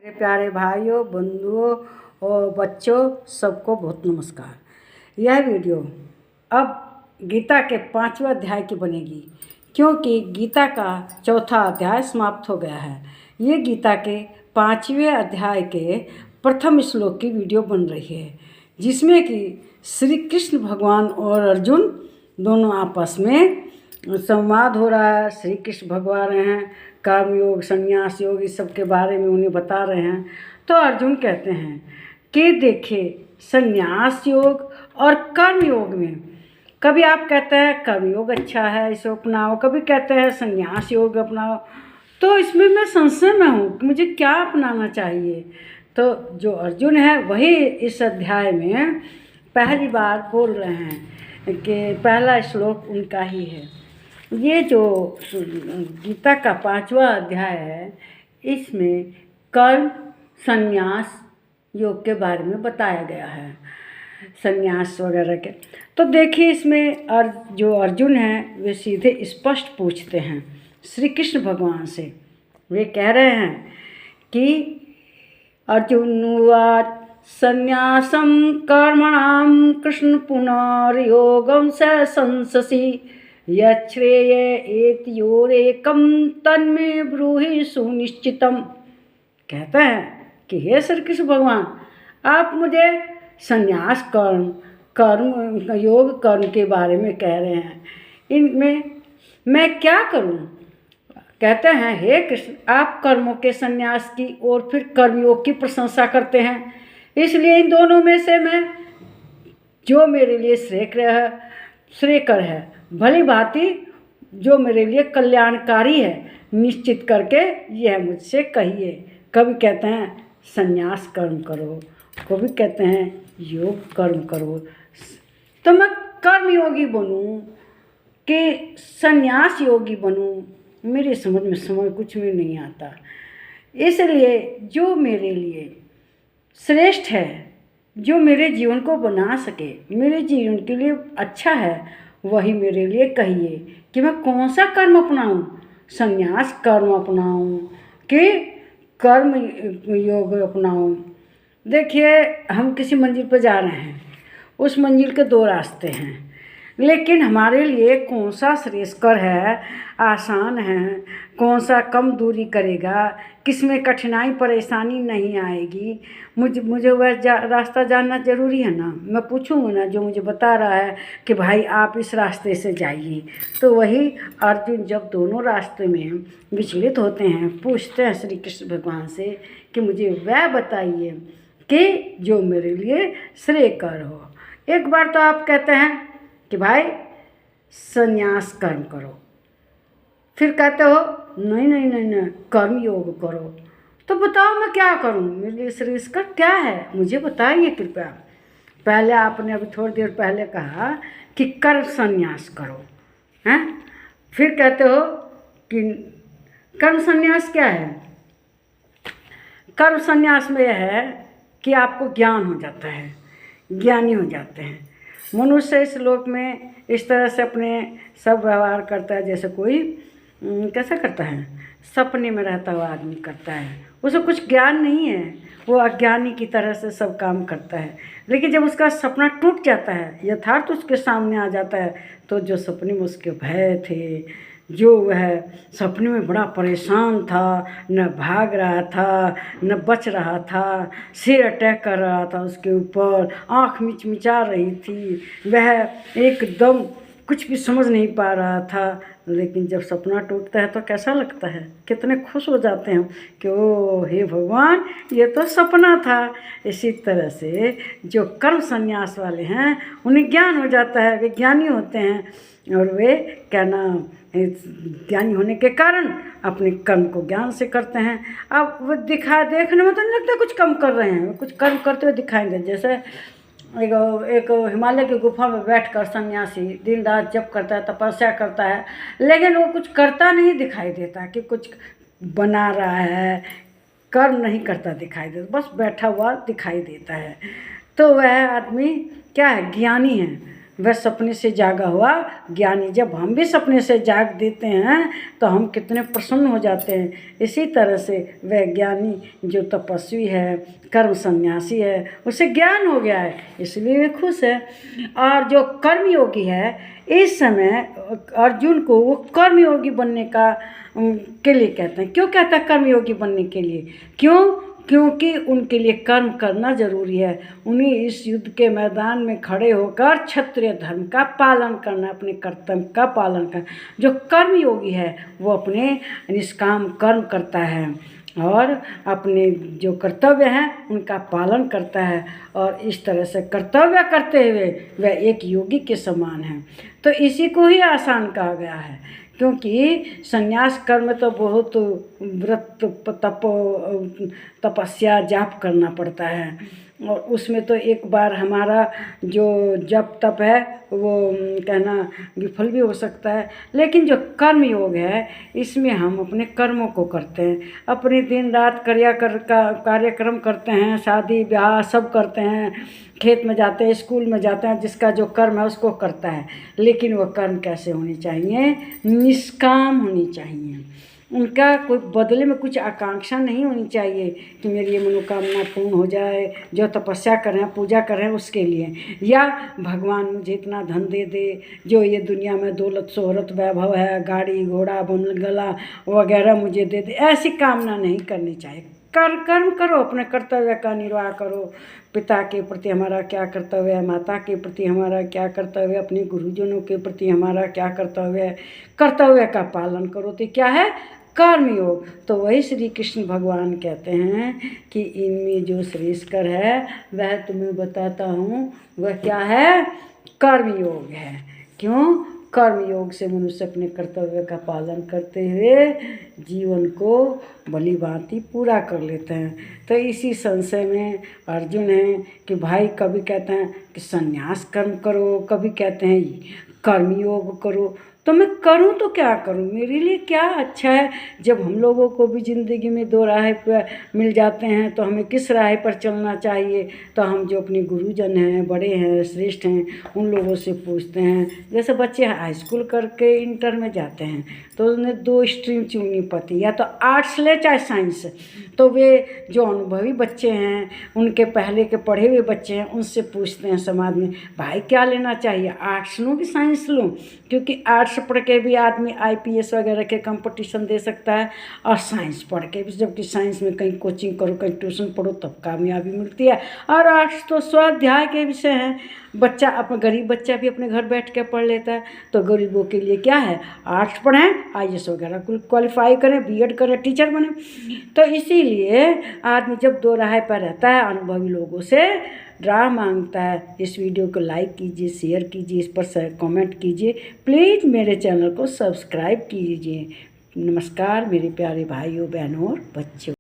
मेरे प्यारे भाइयों, बंधुओं और बच्चों, सबको बहुत नमस्कार। यह वीडियो अब गीता के 5वें अध्याय की बनेगी, क्योंकि गीता का चौथा अध्याय समाप्त हो गया है। ये गीता के 5वें अध्याय के प्रथम श्लोक की वीडियो बन रही है, जिसमें कि श्री कृष्ण भगवान और अर्जुन दोनों आपस में संवाद हो रहा है। श्री कृष्ण भगवान हैं कर्म योग, संन्यास योग, इस सब के बारे में उन्हें बता रहे हैं। तो अर्जुन कहते हैं कि देखिए, संन्यास योग और कर्म योग में कभी आप कहते हैं कर्म योग अच्छा है, इसे अपनाओ, कभी कहते हैं संन्यास योग अपनाओ। तो इसमें मैं संशय में हूँ कि मुझे क्या अपनाना चाहिए। तो जो अर्जुन है वही इस अध्याय में पहली बार बोल रहे हैं कि पहला श्लोक उनका ही है। ये जो गीता का 5वां अध्याय है, इसमें कर्म संन्यास योग के बारे में बताया गया है, संन्यास वगैरह के। तो देखिए, इसमें जो अर्जुन हैं वे सीधे स्पष्ट पूछते हैं श्री कृष्ण भगवान से। वे कह रहे हैं कि अर्जुन उवाच संन्यासं कर्मणां कृष्ण पुनर्योगं स संससि यच्छ्रेय एतयोरेकं तन्मे ब्रूहि सुनिश्चितम। कहते हैं कि हे श्री कृष्ण भगवान, आप मुझे संन्यास कर्म योग कर्म के बारे में कह रहे हैं, इनमें मैं क्या करूं? कहते हैं हे कृष्ण, आप कर्मों के संन्यास की और फिर कर्मयोग की प्रशंसा करते हैं, इसलिए इन दोनों में से मैं जो मेरे लिए श्रेयकर है, भली भांति जो मेरे लिए कल्याणकारी है, निश्चित करके यह मुझसे कहिए। कभी कहते हैं संन्यास कर्म करो, कभी कहते हैं योग कर्म करो। तो मैं कर्मयोगी बनूं कि संन्यास योगी बनूं, मेरी समझ में कुछ भी नहीं आता। इसलिए जो मेरे लिए श्रेष्ठ है, जो मेरे जीवन को बना सके, मेरे जीवन के लिए अच्छा है, वही मेरे लिए कहिए कि मैं कौन सा कर्म अपनाऊं, संन्यास कर्म अपनाऊं कि कर्म योग अपनाऊं। देखिए, हम किसी मंजिल पर जा रहे हैं, उस मंजिल के 2 रास्ते हैं, लेकिन हमारे लिए कौन सा श्रेयस्कर है, आसान है, कौन सा कम दूरी करेगा, किसमें कठिनाई परेशानी नहीं आएगी, मुझे वह रास्ता जानना ज़रूरी है ना। मैं पूछूंगा ना जो मुझे बता रहा है कि भाई आप इस रास्ते से जाइए। तो वही अर्जुन जब दोनों रास्ते में विचलित होते हैं, पूछते हैं श्री कृष्ण भगवान से कि मुझे वह बताइए कि जो मेरे लिए श्रेयकर हो। एक बार तो आप कहते हैं कि भाई संन्यास कर्म करो, फिर कहते हो नहीं कर्म योग करो। तो बताओ मैं क्या करूं, मेरे लिए श्रेयस्कर क्या है, मुझे बताइए कृपया। पहले आपने अभी थोड़ी देर पहले कहा कि कर्म संन्यास करो, हैं? फिर कहते हो कि कर्म संन्यास क्या है? कर्म संन्यास में यह है कि आपको ज्ञान हो जाता है, ज्ञानी हो जाते हैं। मनुष्य इस लोक में इस तरह से अपने सब व्यवहार करता है जैसे कोई कैसा करता है, सपने में रहता हुआ आदमी करता है। उसे कुछ ज्ञान नहीं है, वो अज्ञानी की तरह से सब काम करता है। लेकिन जब उसका सपना टूट जाता है, यथार्थ उसके सामने आ जाता है, तो जो सपने में उसके भय थे, जो वह सपने में बड़ा परेशान था, न भाग रहा था न बच रहा था, शेर अटैक कर रहा था उसके ऊपर, आँख मिचमिचा रही थी, वह एकदम कुछ भी समझ नहीं पा रहा था। लेकिन जब सपना टूटता है तो कैसा लगता है, कितने खुश हो जाते हैं कि ओ हे भगवान, ये तो सपना था। इसी तरह से जो कर्म संन्यास वाले हैं उन्हें ज्ञान हो जाता है, वे ज्ञानी होते हैं, और वे क्या नाम ज्ञानी होने के कारण अपने कर्म को ज्ञान से करते हैं। अब वो देखने में तो नहीं लगता कुछ कम कर रहे हैं, कुछ कर्म करते हुए दिखाएंगे। जैसे एक हिमालय की गुफा में बैठकर सन्यासी दिन रात जप करता है, तपस्या करता है, लेकिन वो कुछ करता नहीं दिखाई देता कि कुछ बना रहा है, कर्म नहीं करता दिखाई देता, बस बैठा हुआ दिखाई देता है। तो वह आदमी क्या है, ज्ञानी है। वह सपने से जागा हुआ ज्ञानी। जब हम भी सपने से जाग देते हैं तो हम कितने प्रसन्न हो जाते हैं। इसी तरह से वह ज्ञानी जो तपस्वी है, कर्म सन्यासी है, उसे ज्ञान हो गया है, इसलिए वे खुश है। और जो कर्मयोगी है, इस समय अर्जुन को वो कर्मयोगी बनने के लिए कहते हैं। क्यों कहता है कर्मयोगी बनने के लिए? क्योंकि उनके लिए कर्म करना जरूरी है। उन्हें इस युद्ध के मैदान में खड़े होकर क्षत्रिय धर्म का पालन करना, अपने कर्तव्य का पालन करना। जो कर्मयोगी है वो अपने निष्काम कर्म करता है और अपने जो कर्तव्य हैं उनका पालन करता है, और इस तरह से कर्तव्य करते हुए वह एक योगी के समान है। तो इसी को ही आसान कहा गया है, क्योंकि संन्यास कर्म तो बहुत व्रत तपस्या जाप करना पड़ता है, और उसमें तो एक बार हमारा जो जप तप है वो कहना विफल भी हो सकता है। लेकिन जो कर्म योग है, इसमें हम अपने कर्मों को करते हैं, अपने दिन रात कार्यक्रम करते हैं, शादी ब्याह सब करते हैं, खेत में जाते हैं, स्कूल में जाते हैं, जिसका जो कर्म है उसको करता है। लेकिन वह कर्म कैसे होनी चाहिए? निष्काम होनी चाहिए। उनका कोई बदले में कुछ आकांक्षा नहीं होनी चाहिए कि मेरी ये मनोकामना पूर्ण हो जाए। जो तपस्या कर रहे हैं, पूजा कर रहे हैं उसके लिए, या भगवान मुझे इतना धन दे दे, जो ये दुनिया में दौलत शोहरत वैभव है, गाड़ी घोड़ा बंगला वगैरह मुझे दे दे, ऐसी कामना नहीं करनी चाहिए। कर्म करो, अपने कर्तव्य का निर्वाह करो। पिता के प्रति हमारा क्या कर्तव्य है, माता के प्रति हमारा क्या कर्तव्य है, अपने गुरुजनों के प्रति हमारा क्या कर्तव्य है, कर्तव्य का पालन करो। तो क्या है? कर्मयोग। तो वही श्री कृष्ण भगवान कहते हैं कि इनमें जो श्रेष्ठकर है वह तुम्हें बताता हूँ, वह क्या है? कर्मयोग है। क्यों? कर्मयोग से मनुष्य अपने कर्तव्य का पालन करते हुए जीवन को भली भांति पूरा कर लेते हैं। तो इसी संशय में अर्जुन है कि भाई कभी कहते हैं कि संन्यास कर्म करो, कभी कहते हैं कर्मयोग करो। तो मैं करूं तो क्या करूं? मेरे लिए क्या अच्छा है? जब हम लोगों को भी ज़िंदगी में दो राह पर मिल जाते हैं तो हमें किस राह पर चलना चाहिए? तो हम जो अपने गुरुजन हैं, बड़े हैं, श्रेष्ठ हैं, उन लोगों से पूछते हैं। जैसे बच्चे हाई स्कूल करके इंटर में जाते हैं तो उन्हें 2 स्ट्रीम चुननी पड़ती, या तो आर्ट्स ले चाहे साइंस। तो वे जो अनुभवी बच्चे हैं, उनके पहले के पढ़े हुए बच्चे हैं, उनसे पूछते हैं समाज में, भाई क्या लेना चाहिए, आर्ट्स लूँ कि साइंस लूँ? क्योंकि आर्ट्स पढ़ के भी आदमी IPS वगैरह के कंपटीशन दे सकता है, और साइंस पढ़ के भी, जबकि साइंस में कहीं कोचिंग करो, कहीं ट्यूशन पढ़ो तब कामयाबी मिलती है। और आर्ट्स तो स्वाध्याय के विषय हैं, बच्चा अपना गरीब बच्चा भी अपने घर बैठ के पढ़ लेता है। तो गरीबों के लिए क्या है? आर्ट्स पढ़ें, IAS वगैरह क्वालिफाई करें, BEd करें, टीचर बने। तो इसीलिए आदमी जब दो राह पर रहता है, अनुभवी लोगों से राह मांगता है। इस वीडियो को लाइक कीजिए, शेयर कीजिए, इस पर कमेंट कीजिए, प्लीज़ मेरे चैनल को सब्सक्राइब कीजिए। नमस्कार मेरे प्यारे भाइयों, बहनों और बच्चों।